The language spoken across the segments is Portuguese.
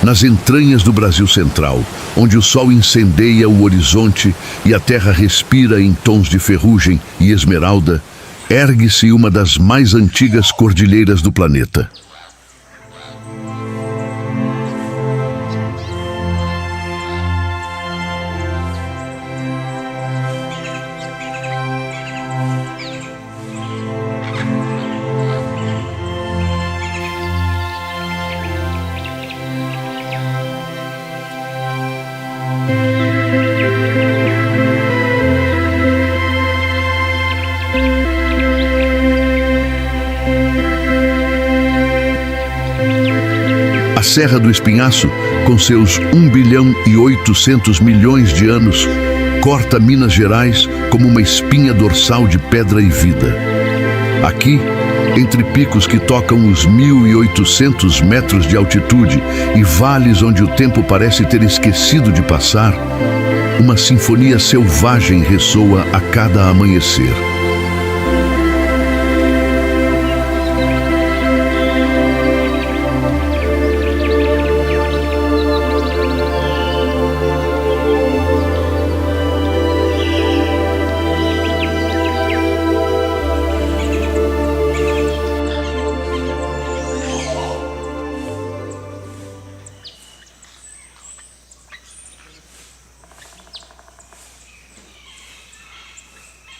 nas entranhas do Brasil Central, onde o sol incendeia o horizonte e a terra respira em tons de ferrugem e esmeralda, ergue-se uma das mais antigas cordilheiras do planeta. A Serra do Espinhaço, com seus 1,8 bilhão de anos, corta Minas Gerais como uma espinha dorsal de pedra e vida. Aqui, entre picos que tocam os 1.800 metros de altitude e vales onde o tempo parece ter esquecido de passar, uma sinfonia selvagem ressoa a cada amanhecer.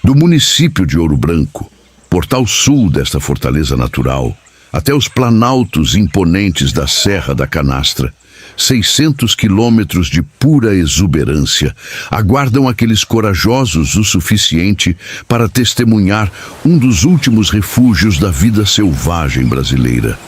Do município de Ouro Branco, portal sul desta fortaleza natural, até os planaltos imponentes da Serra da Canastra, 600 quilômetros de pura exuberância, aguardam aqueles corajosos o suficiente para testemunhar um dos últimos refúgios da vida selvagem brasileira.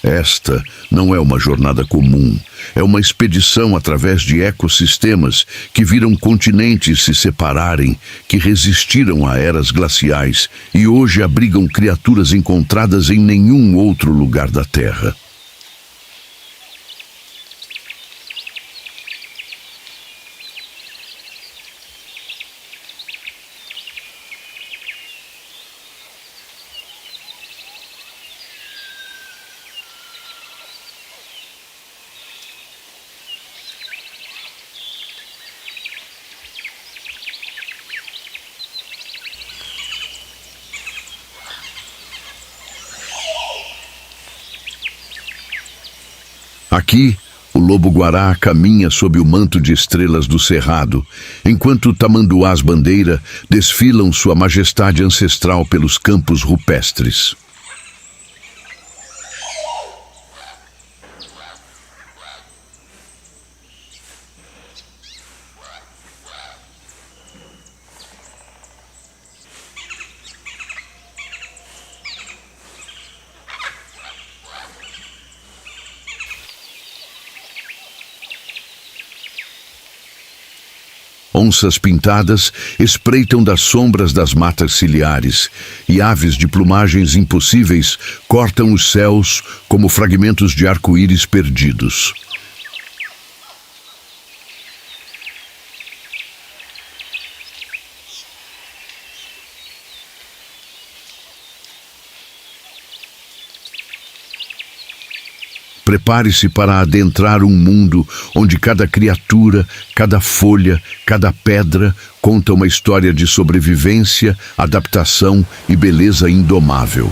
Esta não é uma jornada comum, é uma expedição através de ecossistemas que viram continentes se separarem, que resistiram a eras glaciais e hoje abrigam criaturas encontradas em nenhum outro lugar da Terra. Aqui, o lobo-guará caminha sob o manto de estrelas do cerrado, enquanto tamanduás-bandeira desfilam sua majestade ancestral pelos campos rupestres. Onças pintadas espreitam das sombras das matas ciliares e aves de plumagens impossíveis cortam os céus como fragmentos de arco-íris perdidos. Prepare-se para adentrar um mundo onde cada criatura, cada folha, cada pedra conta uma história de sobrevivência, adaptação e beleza indomável.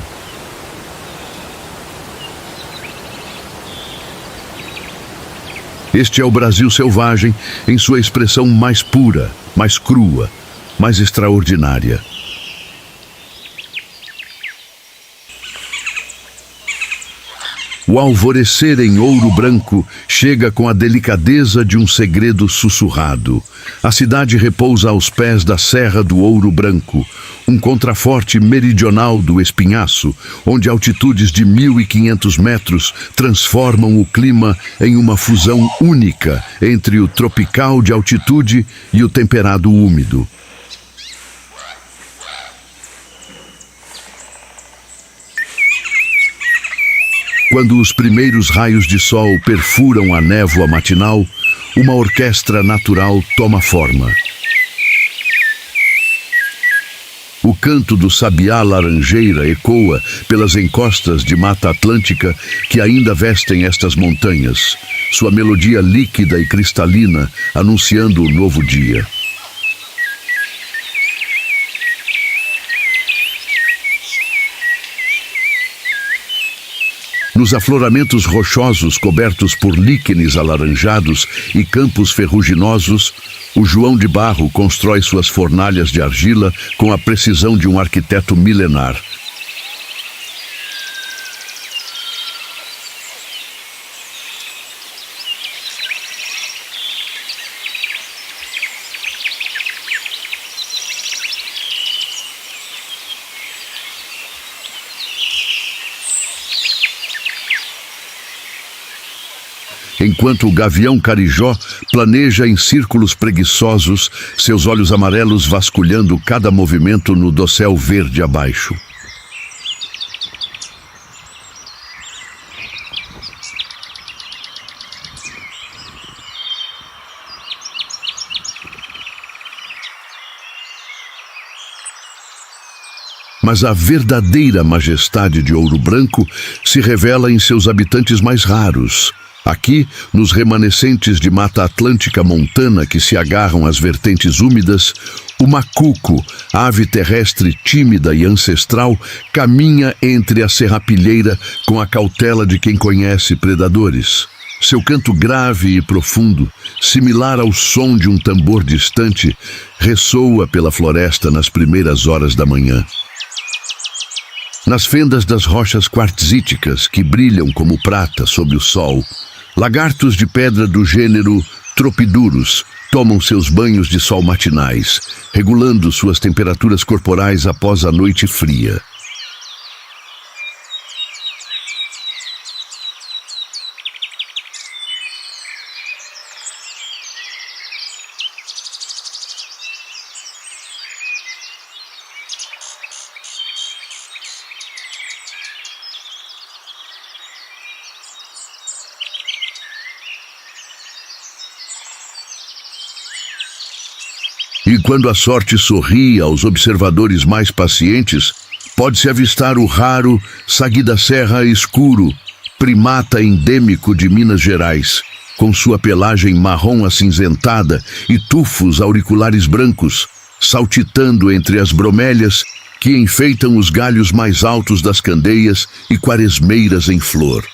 Este é o Brasil selvagem em sua expressão mais pura, mais crua, mais extraordinária. O alvorecer em Ouro Branco chega com a delicadeza de um segredo sussurrado. A cidade repousa aos pés da Serra do Ouro Branco, um contraforte meridional do Espinhaço, onde altitudes de 1.500 metros transformam o clima em uma fusão única entre o tropical de altitude e o temperado úmido. Quando os primeiros raios de sol perfuram a névoa matinal, uma orquestra natural toma forma. O canto do sabiá laranjeira ecoa pelas encostas de Mata Atlântica que ainda vestem estas montanhas, sua melodia líquida e cristalina anunciando o novo dia. Nos afloramentos rochosos cobertos por líquenes alaranjados e campos ferruginosos, o João de Barro constrói suas fornalhas de argila com a precisão de um arquiteto milenar. Enquanto o gavião carijó planeja em círculos preguiçosos, seus olhos amarelos vasculhando cada movimento no dossel verde abaixo. Mas a verdadeira majestade de Ouro Branco se revela em seus habitantes mais raros. Aqui, nos remanescentes de Mata Atlântica montana que se agarram às vertentes úmidas, o macuco, ave terrestre tímida e ancestral, caminha entre a serrapilheira com a cautela de quem conhece predadores. Seu canto grave e profundo, similar ao som de um tambor distante, ressoa pela floresta nas primeiras horas da manhã. Nas fendas das rochas quartzíticas que brilham como prata sob o sol, lagartos de pedra do gênero Tropidurus tomam seus banhos de sol matinais, regulando suas temperaturas corporais após a noite fria. E quando a sorte sorri aos observadores mais pacientes, pode-se avistar o raro sagui da serra escuro, primata endêmico de Minas Gerais, com sua pelagem marrom acinzentada e tufos auriculares brancos, saltitando entre as bromélias que enfeitam os galhos mais altos das candeias e quaresmeiras em flor.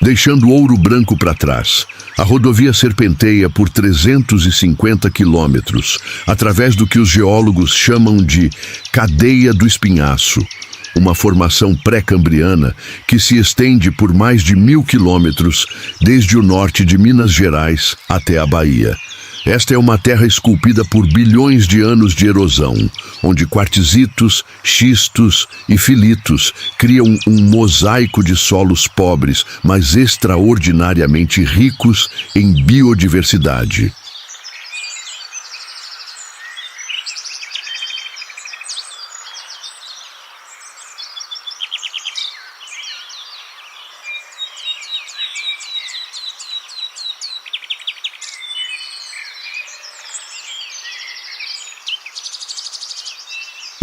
Deixando Ouro Branco para trás, a rodovia serpenteia por 350 quilômetros, através do que os geólogos chamam de Cadeia do Espinhaço, uma formação pré-cambriana que se estende por mais de 1.000 quilômetros, desde o norte de Minas Gerais até a Bahia. Esta é uma terra esculpida por bilhões de anos de erosão, onde quartzitos, xistos e filitos criam um mosaico de solos pobres, mas extraordinariamente ricos em biodiversidade.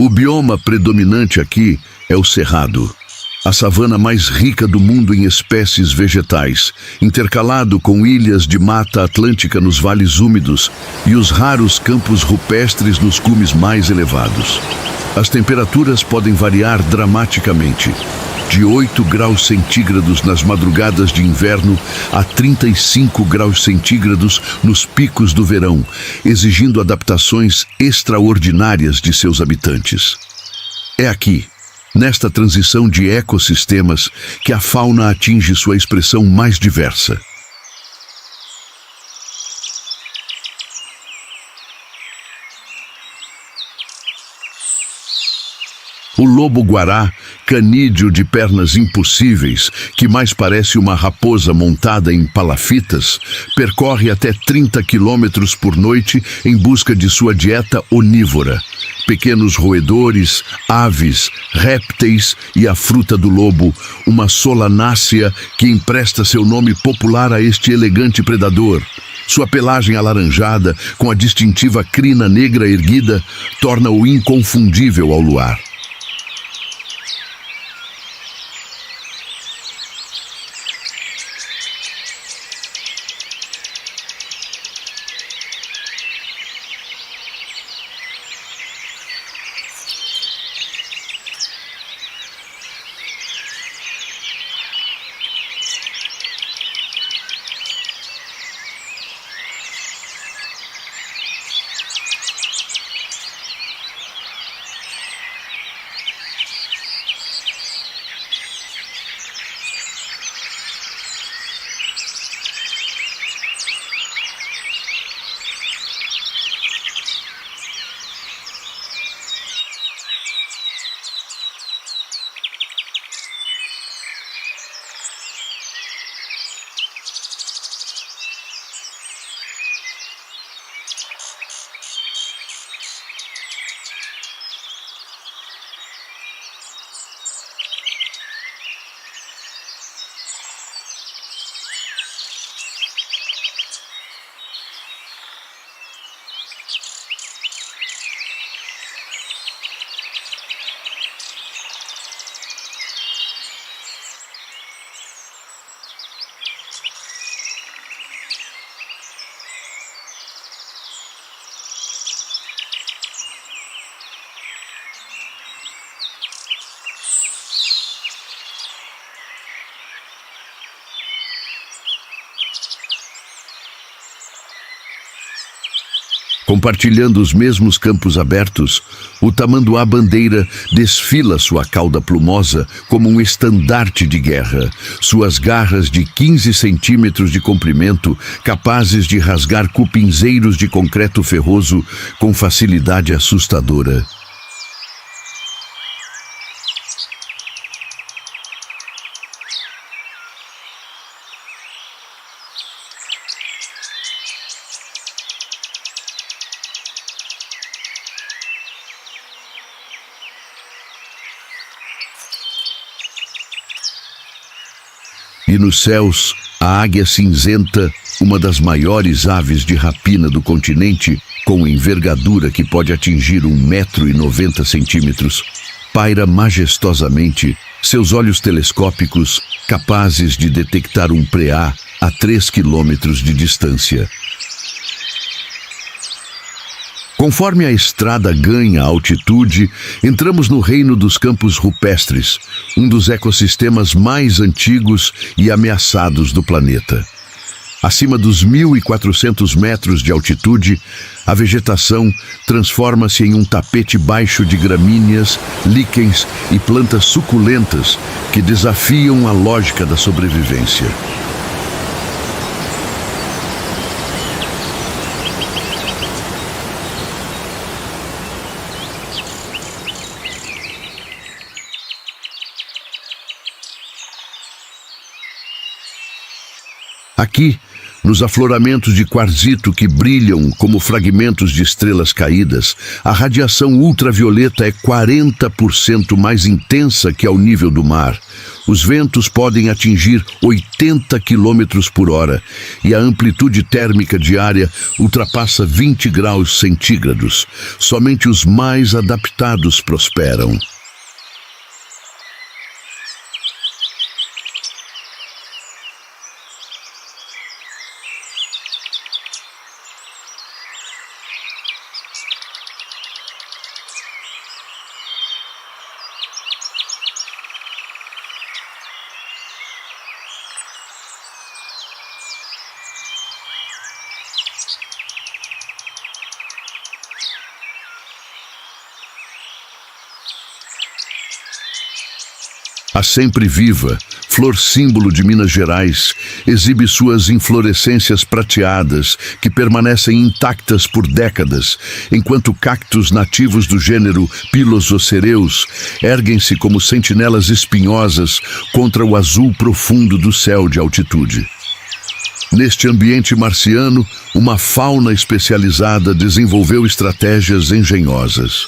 O bioma predominante aqui é o cerrado, a savana mais rica do mundo em espécies vegetais, intercalado com ilhas de mata atlântica nos vales úmidos e os raros campos rupestres nos cumes mais elevados. As temperaturas podem variar dramaticamente, de 8 graus centígrados nas madrugadas de inverno a 35 graus centígrados nos picos do verão, exigindo adaptações extraordinárias de seus habitantes. É aqui, Nesta transição de ecossistemas que a fauna atinge sua expressão mais diversa. O lobo-guará, canídeo de pernas impossíveis, que mais parece uma raposa montada em palafitas, percorre até 30 quilômetros por noite em busca de sua dieta onívora. Pequenos roedores, aves, répteis e a fruta do lobo, uma solanácea que empresta seu nome popular a este elegante predador. Sua pelagem alaranjada, com a distintiva crina negra erguida, torna-o inconfundível ao luar. Compartilhando os mesmos campos abertos, o tamanduá-bandeira desfila sua cauda plumosa como um estandarte de guerra. Suas garras de 15 centímetros de comprimento, capazes de rasgar cupinzeiros de concreto ferroso com facilidade assustadora. E nos céus, a águia cinzenta, uma das maiores aves de rapina do continente, com envergadura que pode atingir 1,90 m, paira majestosamente, seus olhos telescópicos capazes de detectar um preá a 3 quilômetros de distância. Conforme a estrada ganha altitude, entramos no reino dos campos rupestres, um dos ecossistemas mais antigos e ameaçados do planeta. Acima dos 1.400 metros de altitude, a vegetação transforma-se em um tapete baixo de gramíneas, líquens e plantas suculentas que desafiam a lógica da sobrevivência. Aqui, nos afloramentos de quartzito que brilham como fragmentos de estrelas caídas, a radiação ultravioleta é 40% mais intensa que ao nível do mar. Os ventos podem atingir 80 quilômetros por hora e a amplitude térmica diária ultrapassa 20 graus centígrados. Somente os mais adaptados prosperam. A sempre viva, flor símbolo de Minas Gerais, exibe suas inflorescências prateadas que permanecem intactas por décadas, enquanto cactos nativos do gênero Pilosocereus erguem-se como sentinelas espinhosas contra o azul profundo do céu de altitude. Neste ambiente marciano, uma fauna especializada desenvolveu estratégias engenhosas.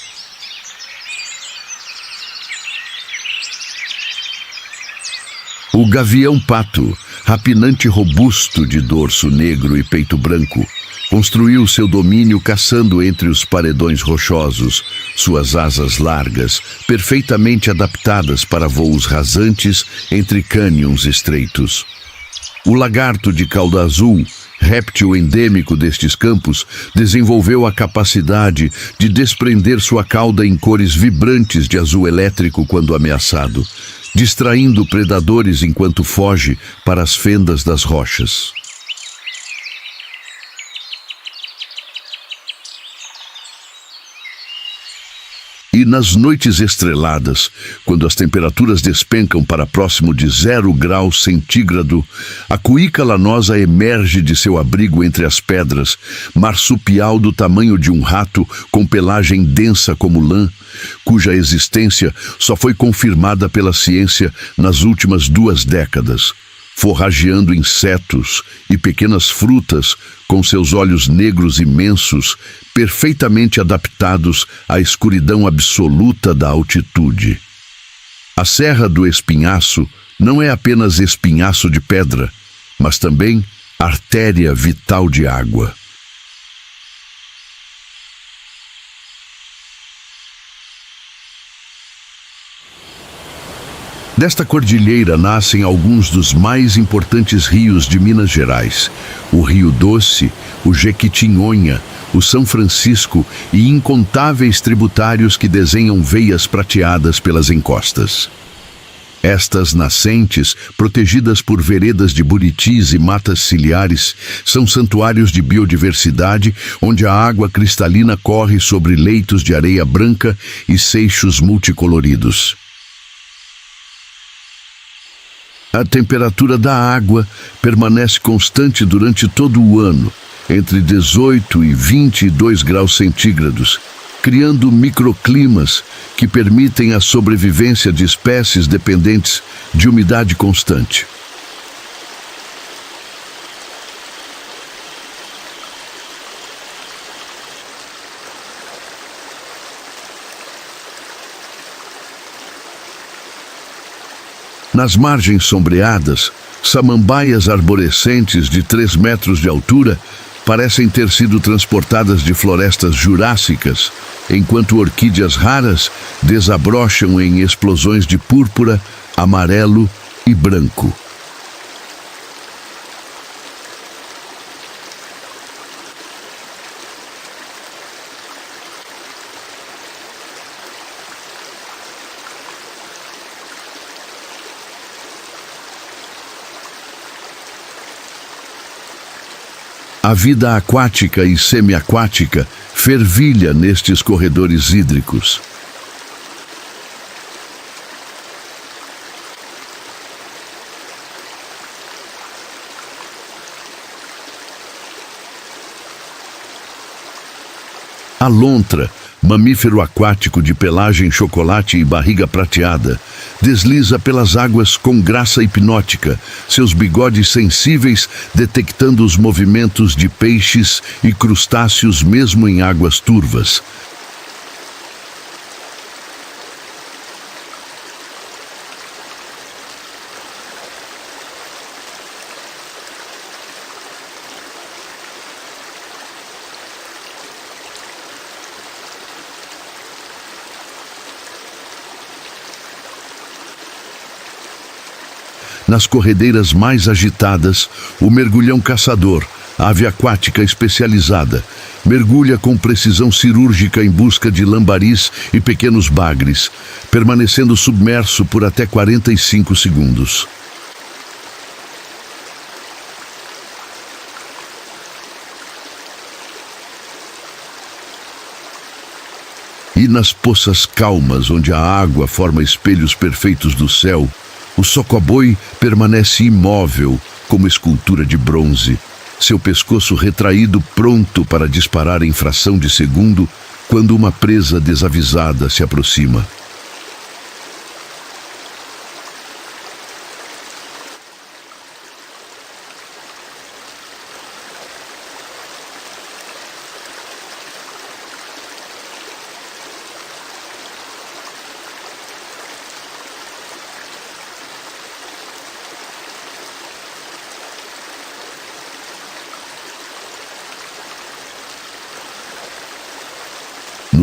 O gavião-pato, rapinante robusto de dorso negro e peito branco, construiu seu domínio caçando entre os paredões rochosos, suas asas largas, perfeitamente adaptadas para voos rasantes entre cânions estreitos. O lagarto de cauda azul, réptil endêmico destes campos, desenvolveu a capacidade de desprender sua cauda em cores vibrantes de azul elétrico quando ameaçado, distraindo predadores enquanto foge para as fendas das rochas. E nas noites estreladas, quando as temperaturas despencam para próximo de 0 graus centígrado, a cuíca lanosa emerge de seu abrigo entre as pedras, marsupial do tamanho de um rato com pelagem densa como lã, cuja existência só foi confirmada pela ciência nas últimas 2 décadas, forrageando insetos e pequenas frutas com seus olhos negros imensos, perfeitamente adaptados à escuridão absoluta da altitude. A Serra do Espinhaço não é apenas espinhaço de pedra, mas também artéria vital de água. Desta cordilheira nascem alguns dos mais importantes rios de Minas Gerais: o Rio Doce, o Jequitinhonha, o São Francisco e incontáveis tributários que desenham veias prateadas pelas encostas. Estas nascentes, protegidas por veredas de buritis e matas ciliares, são santuários de biodiversidade onde a água cristalina corre sobre leitos de areia branca e seixos multicoloridos. A temperatura da água permanece constante durante todo o ano, entre 18 e 22 graus centígrados, criando microclimas que permitem a sobrevivência de espécies dependentes de umidade constante. Nas margens sombreadas, samambaias arborescentes de 3 metros de altura parecem ter sido transportadas de florestas jurássicas, enquanto orquídeas raras desabrocham em explosões de púrpura, amarelo e branco. A vida aquática e semiaquática fervilha nestes corredores hídricos. A lontra, mamífero aquático de pelagem chocolate e barriga prateada, desliza pelas águas com graça hipnótica, seus bigodes sensíveis detectando os movimentos de peixes e crustáceos mesmo em águas turvas. Nas corredeiras mais agitadas, o mergulhão caçador, ave aquática especializada, mergulha com precisão cirúrgica em busca de lambaris e pequenos bagres, permanecendo submerso por até 45 segundos. E nas poças calmas, onde a água forma espelhos perfeitos do céu, o socoboi permanece imóvel, como escultura de bronze, seu pescoço retraído pronto para disparar em fração de segundo quando uma presa desavisada se aproxima.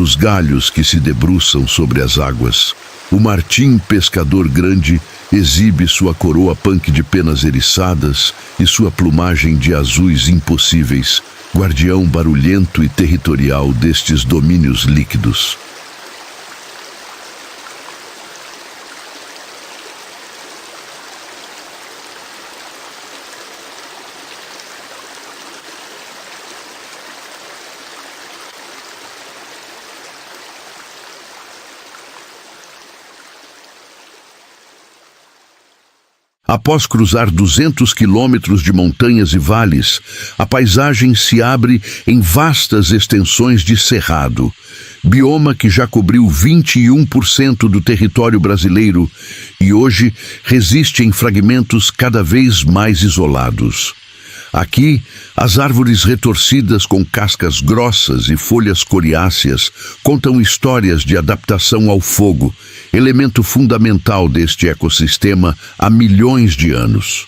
Nos galhos que se debruçam sobre as águas, o martim pescador grande exibe sua coroa punk de penas eriçadas e sua plumagem de azuis impossíveis, guardião barulhento e territorial destes domínios líquidos. Após cruzar 200 quilômetros de montanhas e vales, a paisagem se abre em vastas extensões de cerrado, bioma que já cobriu 21% do território brasileiro e hoje resiste em fragmentos cada vez mais isolados. Aqui, as árvores retorcidas com cascas grossas e folhas coriáceas contam histórias de adaptação ao fogo, elemento fundamental deste ecossistema há milhões de anos.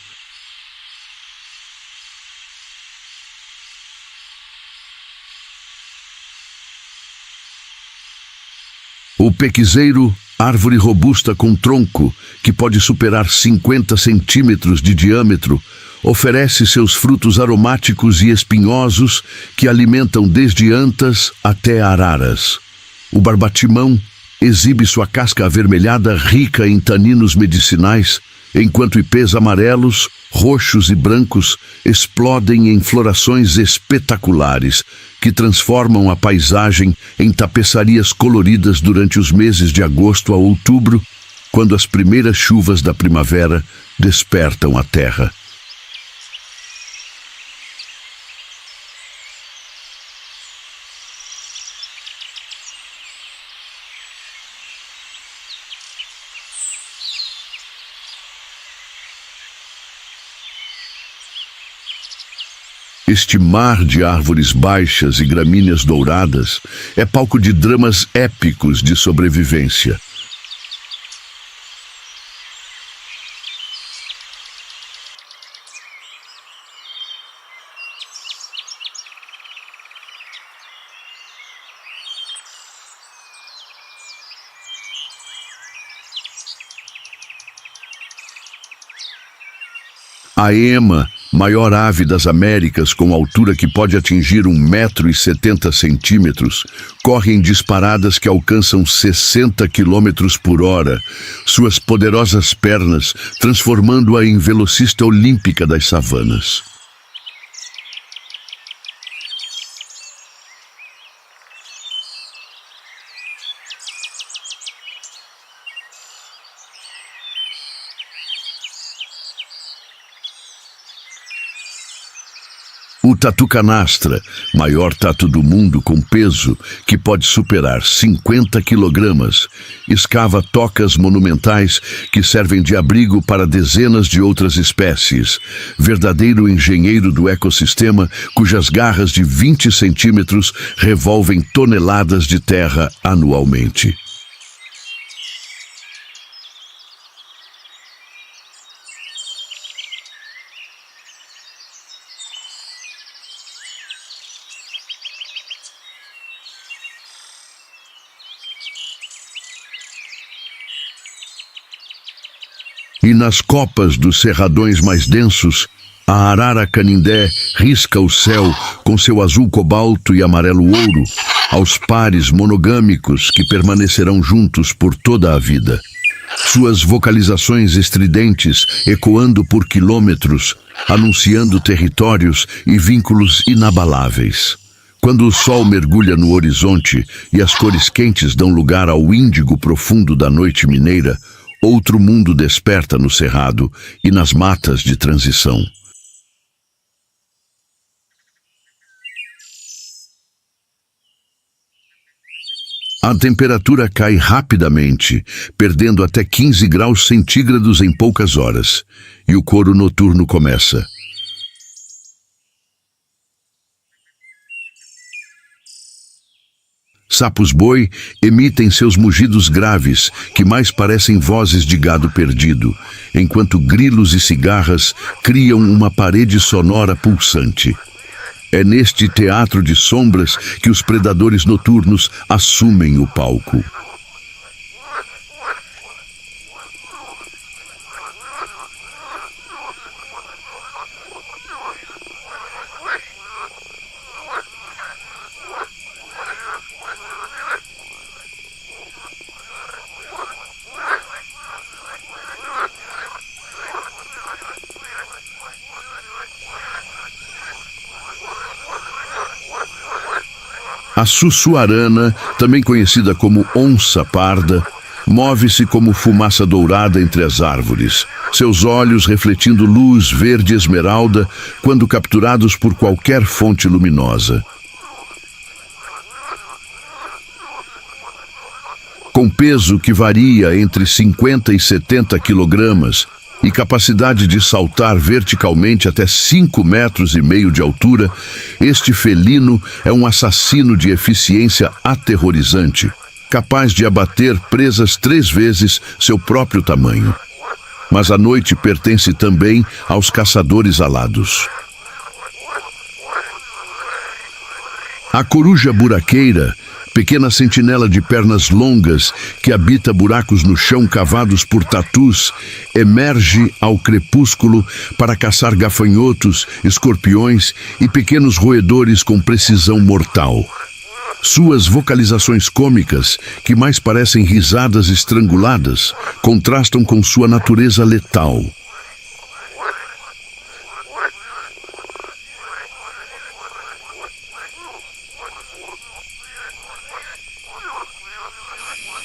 O pequizeiro, árvore robusta com tronco, que pode superar 50 centímetros de diâmetro, oferece seus frutos aromáticos e espinhosos que alimentam desde antas até araras. O barbatimão exibe sua casca avermelhada rica em taninos medicinais, enquanto ipês amarelos, roxos e brancos explodem em florações espetaculares que transformam a paisagem em tapeçarias coloridas durante os meses de agosto a outubro, quando as primeiras chuvas da primavera despertam a terra. Este mar de árvores baixas e gramíneas douradas é palco de dramas épicos de sobrevivência. A ema, maior ave das Américas com altura que pode atingir 1,70 m, corre em disparadas que alcançam 60 km por hora, suas poderosas pernas transformando-a em velocista olímpica das savanas. O tatu canastra, maior tatu do mundo com peso, que pode superar 50 quilogramas, escava tocas monumentais que servem de abrigo para dezenas de outras espécies, verdadeiro engenheiro do ecossistema cujas garras de 20 centímetros revolvem toneladas de terra anualmente. E nas copas dos cerradões mais densos, a arara canindé risca o céu com seu azul cobalto e amarelo ouro, aos pares monogâmicos que permanecerão juntos por toda a vida. Suas vocalizações estridentes ecoando por quilômetros, anunciando territórios e vínculos inabaláveis. Quando o sol mergulha no horizonte e as cores quentes dão lugar ao índigo profundo da noite mineira, outro mundo desperta no cerrado e nas matas de transição. A temperatura cai rapidamente, perdendo até 15 graus centígrados em poucas horas, e o coro noturno começa. Sapos-boi emitem seus mugidos graves, que mais parecem vozes de gado perdido, enquanto grilos e cigarras criam uma parede sonora pulsante. É neste teatro de sombras que os predadores noturnos assumem o palco. A sussuarana, também conhecida como onça parda, move-se como fumaça dourada entre as árvores, seus olhos refletindo luz verde esmeralda quando capturados por qualquer fonte luminosa. Com peso que varia entre 50 e 70 quilogramas e capacidade de saltar verticalmente até 5,5 metros de altura, este felino é um assassino de eficiência aterrorizante, capaz de abater presas 3 vezes seu próprio tamanho. Mas a noite pertence também aos caçadores alados. A coruja buraqueira, pequena sentinela de pernas longas que habita buracos no chão cavados por tatus, emerge ao crepúsculo para caçar gafanhotos, escorpiões e pequenos roedores com precisão mortal. Suas vocalizações cômicas, que mais parecem risadas estranguladas, contrastam com sua natureza letal.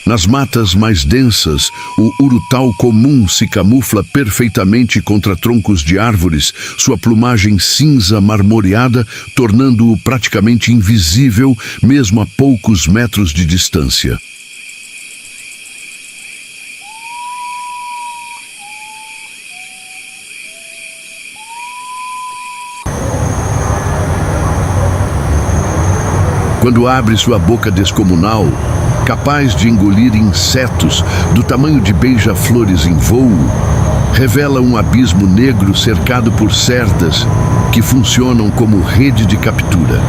Nas matas mais densas, o urutau comum se camufla perfeitamente contra troncos de árvores, sua plumagem cinza marmoreada, tornando-o praticamente invisível, mesmo a poucos metros de distância. Quando abre sua boca descomunal, capaz de engolir insetos do tamanho de beija-flores em voo, revela um abismo negro cercado por cerdas que funcionam como rede de captura.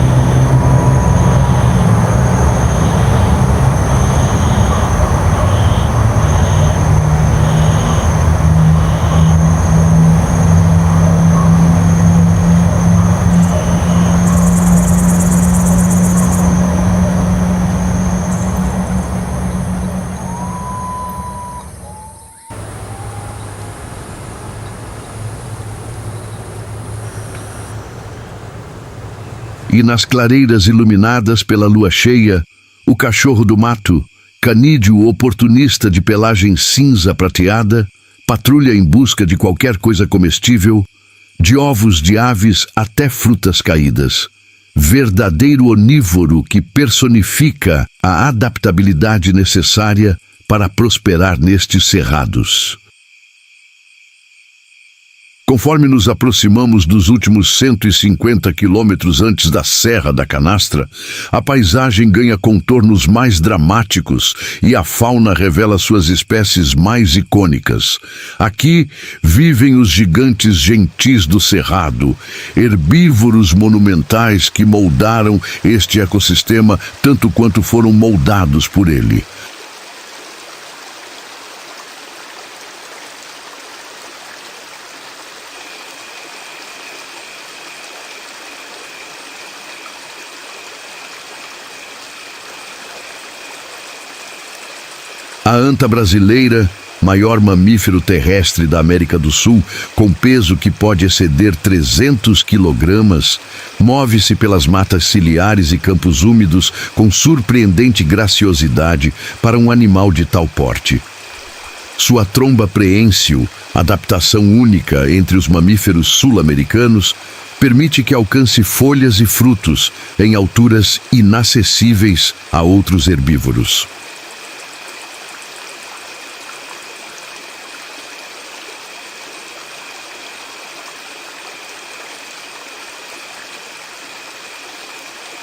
E nas clareiras iluminadas pela lua cheia, o cachorro do mato, canídeo oportunista de pelagem cinza prateada, patrulha em busca de qualquer coisa comestível, de ovos de aves até frutas caídas. Verdadeiro onívoro que personifica a adaptabilidade necessária para prosperar nestes cerrados. Conforme nos aproximamos dos últimos 150 quilômetros antes da Serra da Canastra, a paisagem ganha contornos mais dramáticos e a fauna revela suas espécies mais icônicas. Aqui vivem os gigantes gentis do Cerrado, herbívoros monumentais que moldaram este ecossistema tanto quanto foram moldados por ele. A anta brasileira, maior mamífero terrestre da América do Sul, com peso que pode exceder 300 quilogramas, move-se pelas matas ciliares e campos úmidos com surpreendente graciosidade para um animal de tal porte. Sua tromba preênsil, adaptação única entre os mamíferos sul-americanos, permite que alcance folhas e frutos em alturas inacessíveis a outros herbívoros.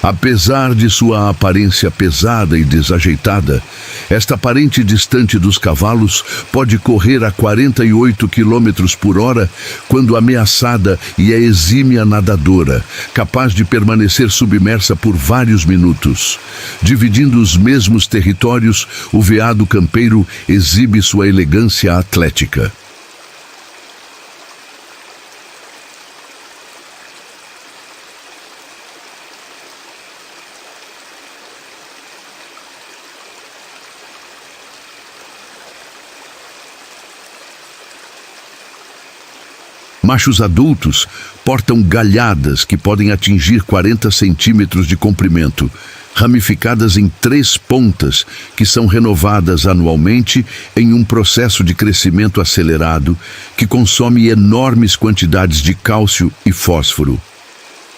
Apesar de sua aparência pesada e desajeitada, esta parente distante dos cavalos pode correr a 48 km por hora quando ameaçada e é exímia nadadora, capaz de permanecer submersa por vários minutos. Dividindo os mesmos territórios, o veado campeiro exibe sua elegância atlética. Machos adultos portam galhadas que podem atingir 40 centímetros de comprimento, ramificadas em 3 pontas, que são renovadas anualmente em um processo de crescimento acelerado que consome enormes quantidades de cálcio e fósforo.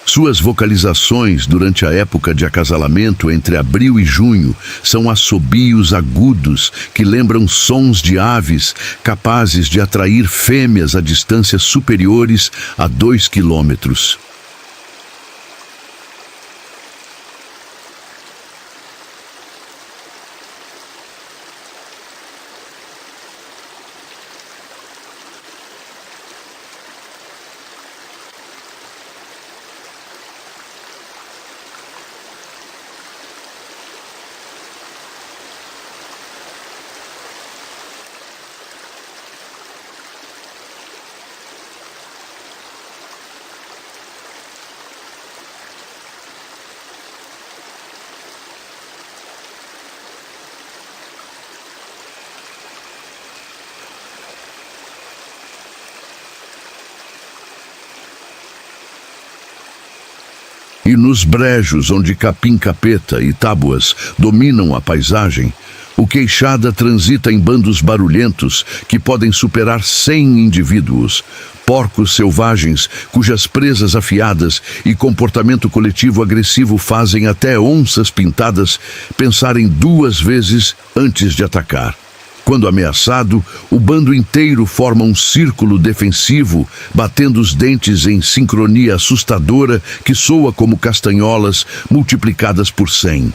Suas vocalizações durante a época de acasalamento entre abril e junho são assobios agudos que lembram sons de aves capazes de atrair fêmeas a distâncias superiores a 2 quilômetros. E nos brejos onde capim-capeta e tábuas dominam a paisagem, o queixada transita em bandos barulhentos que podem superar 100 indivíduos, porcos selvagens cujas presas afiadas e comportamento coletivo agressivo fazem até onças pintadas pensarem 2 vezes antes de atacar. Quando ameaçado, o bando inteiro forma um círculo defensivo, batendo os dentes em sincronia assustadora que soa como castanholas multiplicadas por 100.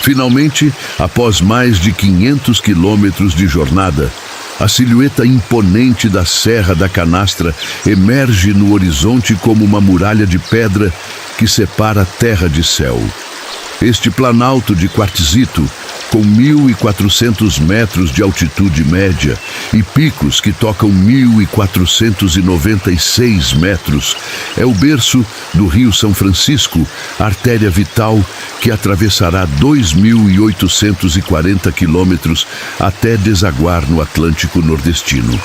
Finalmente, após mais de 500 quilômetros de jornada, a silhueta imponente da Serra da Canastra emerge no horizonte como uma muralha de pedra que separa a terra de céu. Este planalto de quartzito, com 1.400 metros de altitude média e picos que tocam 1.496 metros, é o berço do Rio São Francisco, artéria vital que atravessará 2.840 quilômetros até desaguar no Atlântico Nordestino.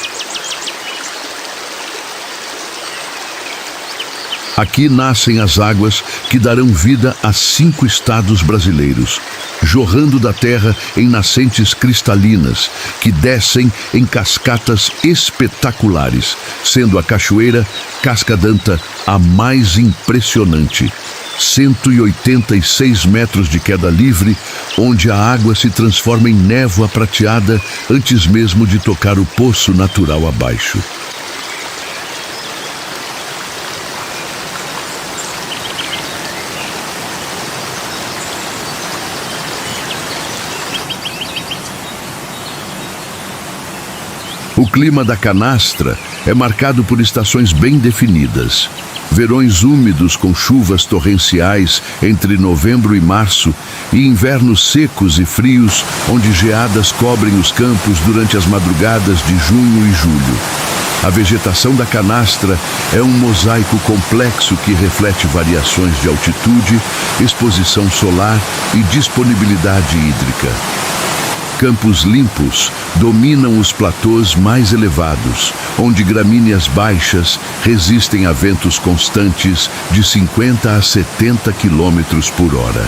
Aqui nascem as águas que darão vida a 5 estados brasileiros, jorrando da terra em nascentes cristalinas, que descem em cascatas espetaculares, sendo a cachoeira Casca d'Anta a mais impressionante. 186 metros de queda livre, onde a água se transforma em névoa prateada antes mesmo de tocar o poço natural abaixo. O clima da Canastra é marcado por estações bem definidas. Verões úmidos com chuvas torrenciais entre novembro e março e invernos secos e frios, onde geadas cobrem os campos durante as madrugadas de junho e julho. A vegetação da Canastra é um mosaico complexo que reflete variações de altitude, exposição solar e disponibilidade hídrica. Campos limpos dominam os platôs mais elevados, onde gramíneas baixas resistem a ventos constantes de 50 a 70 km por hora.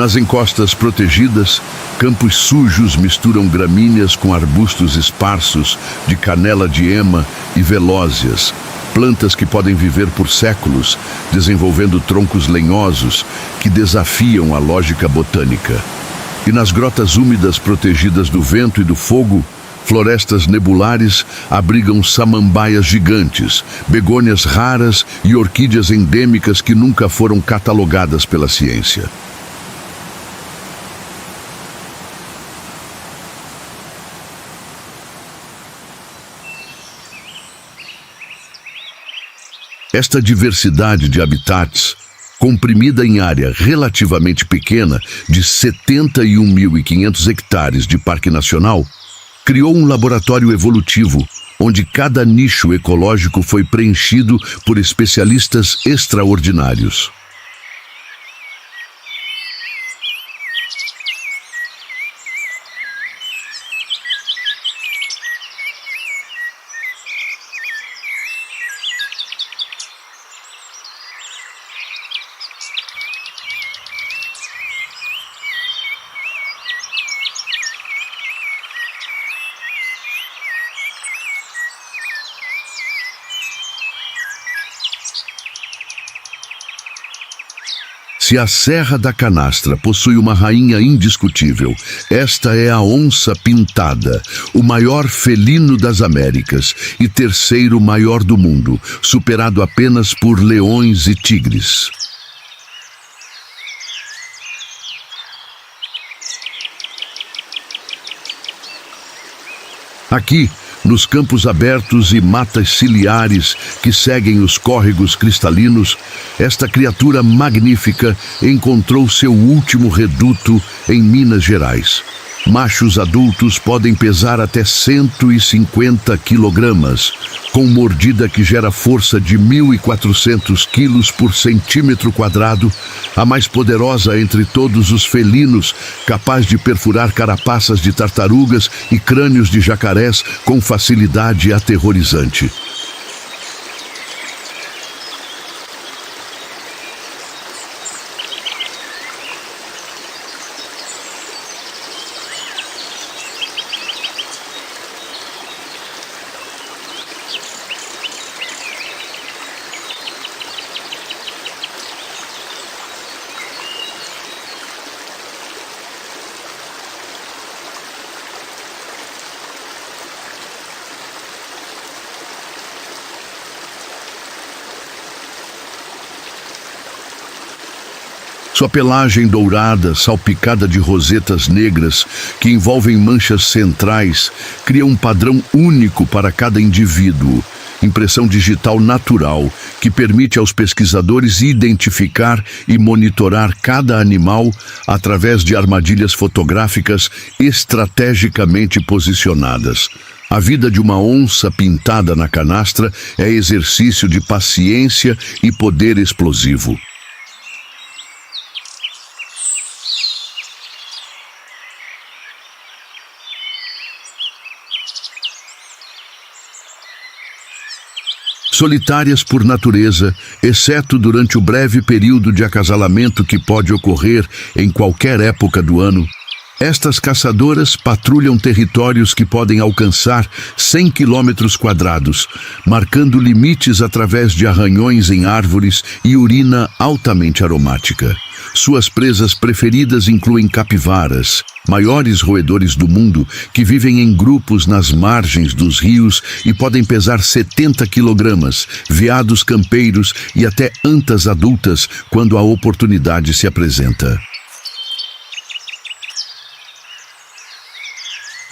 Nas encostas protegidas, campos sujos misturam gramíneas com arbustos esparsos de canela de ema e velózias, plantas que podem viver por séculos, desenvolvendo troncos lenhosos que desafiam a lógica botânica. E nas grotas úmidas protegidas do vento e do fogo, florestas nebulares abrigam samambaias gigantes, begônias raras e orquídeas endêmicas que nunca foram catalogadas pela ciência. Esta diversidade de habitats, comprimida em área relativamente pequena de 71.500 hectares de Parque Nacional, criou um laboratório evolutivo, onde cada nicho ecológico foi preenchido por especialistas extraordinários. Se a Serra da Canastra possui uma rainha indiscutível, esta é a onça-pintada, o maior felino das Américas e terceiro maior do mundo, superado apenas por leões e tigres. Aqui, nos campos abertos e matas ciliares que seguem os córregos cristalinos, esta criatura magnífica encontrou seu último reduto em Minas Gerais. Machos adultos podem pesar até 150 quilogramas, com mordida que gera força de 1.400 quilos por centímetro quadrado, a mais poderosa entre todos os felinos, capaz de perfurar carapaças de tartarugas e crânios de jacarés com facilidade aterrorizante. Sua pelagem dourada, salpicada de rosetas negras que envolvem manchas centrais, cria um padrão único para cada indivíduo, impressão digital natural que permite aos pesquisadores identificar e monitorar cada animal através de armadilhas fotográficas estrategicamente posicionadas. A vida de uma onça pintada na canastra é exercício de paciência e poder explosivo. Solitárias por natureza, exceto durante o breve período de acasalamento que pode ocorrer em qualquer época do ano, estas caçadoras patrulham territórios que podem alcançar 100 quilômetros quadrados, marcando limites através de arranhões em árvores e urina altamente aromática. Suas presas preferidas incluem capivaras, maiores roedores do mundo, que vivem em grupos nas margens dos rios e podem pesar 70 quilogramas, veados campeiros e até antas adultas quando a oportunidade se apresenta.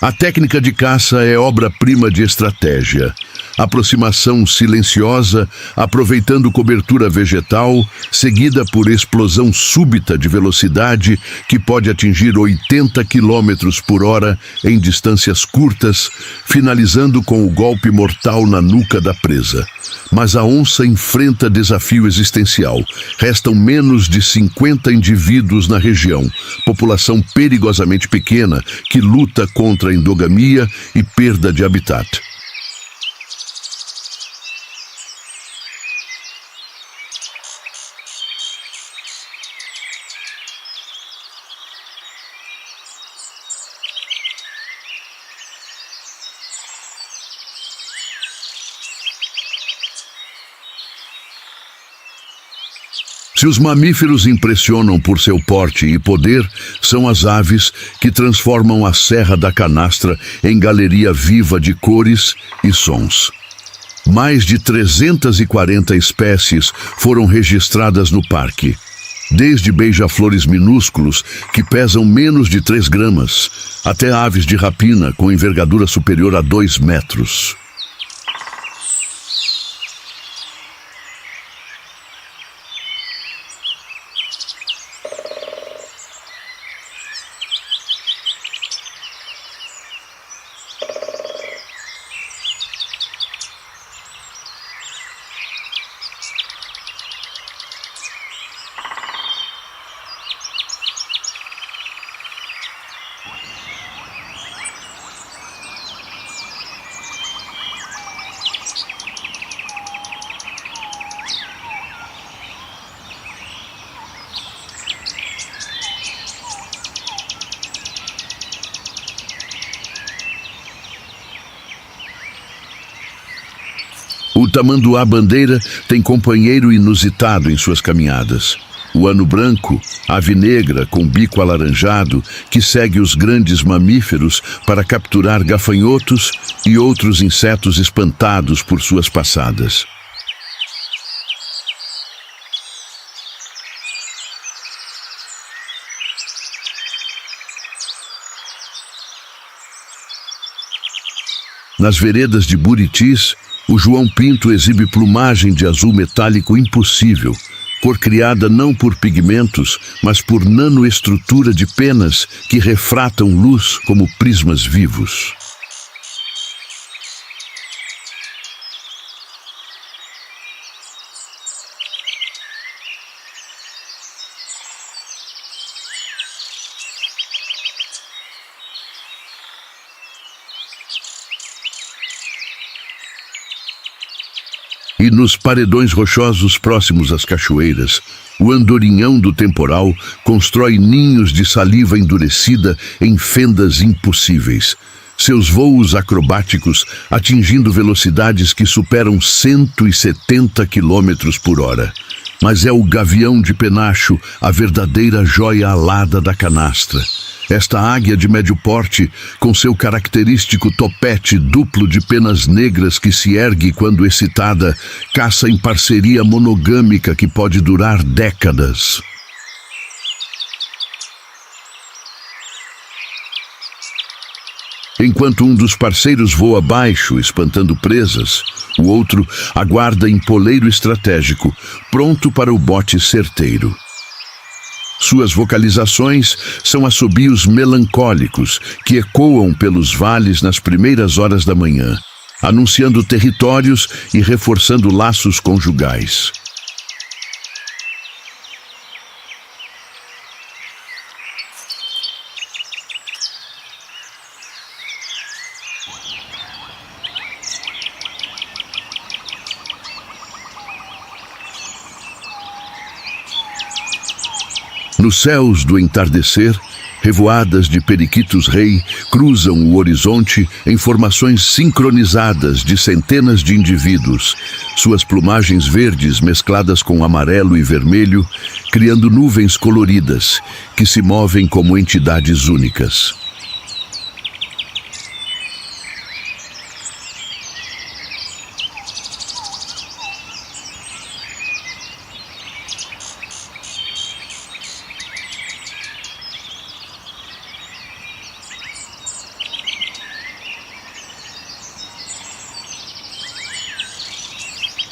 A técnica de caça é obra-prima de estratégia. Aproximação silenciosa, aproveitando cobertura vegetal, seguida por explosão súbita de velocidade que pode atingir 80 quilômetros por hora em distâncias curtas, finalizando com o golpe mortal na nuca da presa. Mas a onça enfrenta desafio existencial. Restam menos de 50 indivíduos na região, população perigosamente pequena que luta contra a endogamia e perda de habitat. Se os mamíferos impressionam por seu porte e poder, são as aves que transformam a Serra da Canastra em galeria viva de cores e sons. Mais de 340 espécies foram registradas no parque, desde beija-flores minúsculos que pesam menos de 3 gramas, até aves de rapina com envergadura superior a 2 metros. O tamanduá-bandeira tem companheiro inusitado em suas caminhadas. O ano branco, ave negra com bico alaranjado, que segue os grandes mamíferos para capturar gafanhotos e outros insetos espantados por suas passadas. Nas veredas de Buritis, o João Pinto exibe plumagem de azul metálico impossível, cor criada não por pigmentos, mas por nanoestrutura de penas que refratam luz como prismas vivos. E nos paredões rochosos próximos às cachoeiras, o andorinhão do temporal constrói ninhos de saliva endurecida em fendas impossíveis. Seus voos acrobáticos atingindo velocidades que superam 170 quilômetros por hora. Mas é o gavião de penacho a verdadeira joia alada da canastra. Esta águia de médio porte, com seu característico topete duplo de penas negras que se ergue quando excitada, caça em parceria monogâmica que pode durar décadas. Enquanto um dos parceiros voa baixo, espantando presas, o outro aguarda em poleiro estratégico, pronto para o bote certeiro. Suas vocalizações são assobios melancólicos que ecoam pelos vales nas primeiras horas da manhã, anunciando territórios e reforçando laços conjugais. Nos céus do entardecer, revoadas de periquitos-rei cruzam o horizonte em formações sincronizadas de centenas de indivíduos, suas plumagens verdes mescladas com amarelo e vermelho, criando nuvens coloridas que se movem como entidades únicas.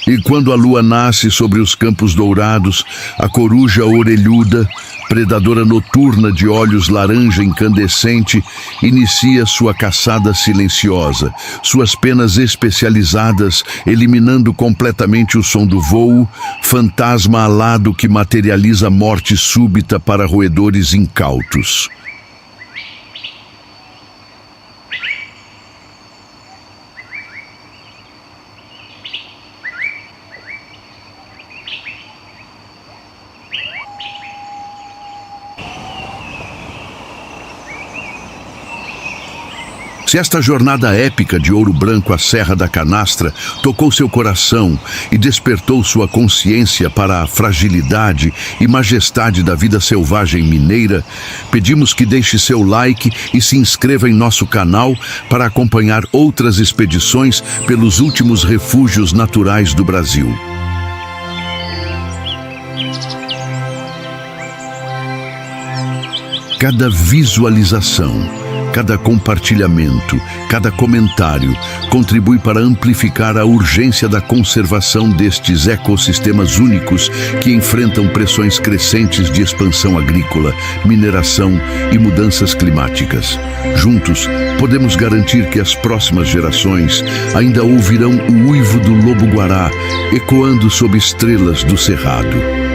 E quando a lua nasce sobre os campos dourados, a coruja orelhuda, predadora noturna de olhos laranja incandescente, inicia sua caçada silenciosa, suas penas especializadas eliminando completamente o som do voo, fantasma alado que materializa morte súbita para roedores incautos. Se esta jornada épica de Ouro Branco à Serra da Canastra tocou seu coração e despertou sua consciência para a fragilidade e majestade da vida selvagem mineira, pedimos que deixe seu like e se inscreva em nosso canal para acompanhar outras expedições pelos últimos refúgios naturais do Brasil. Cada visualização, cada compartilhamento, cada comentário contribui para amplificar a urgência da conservação destes ecossistemas únicos que enfrentam pressões crescentes de expansão agrícola, mineração e mudanças climáticas. Juntos, podemos garantir que as próximas gerações ainda ouvirão o uivo do lobo-guará ecoando sob estrelas do cerrado.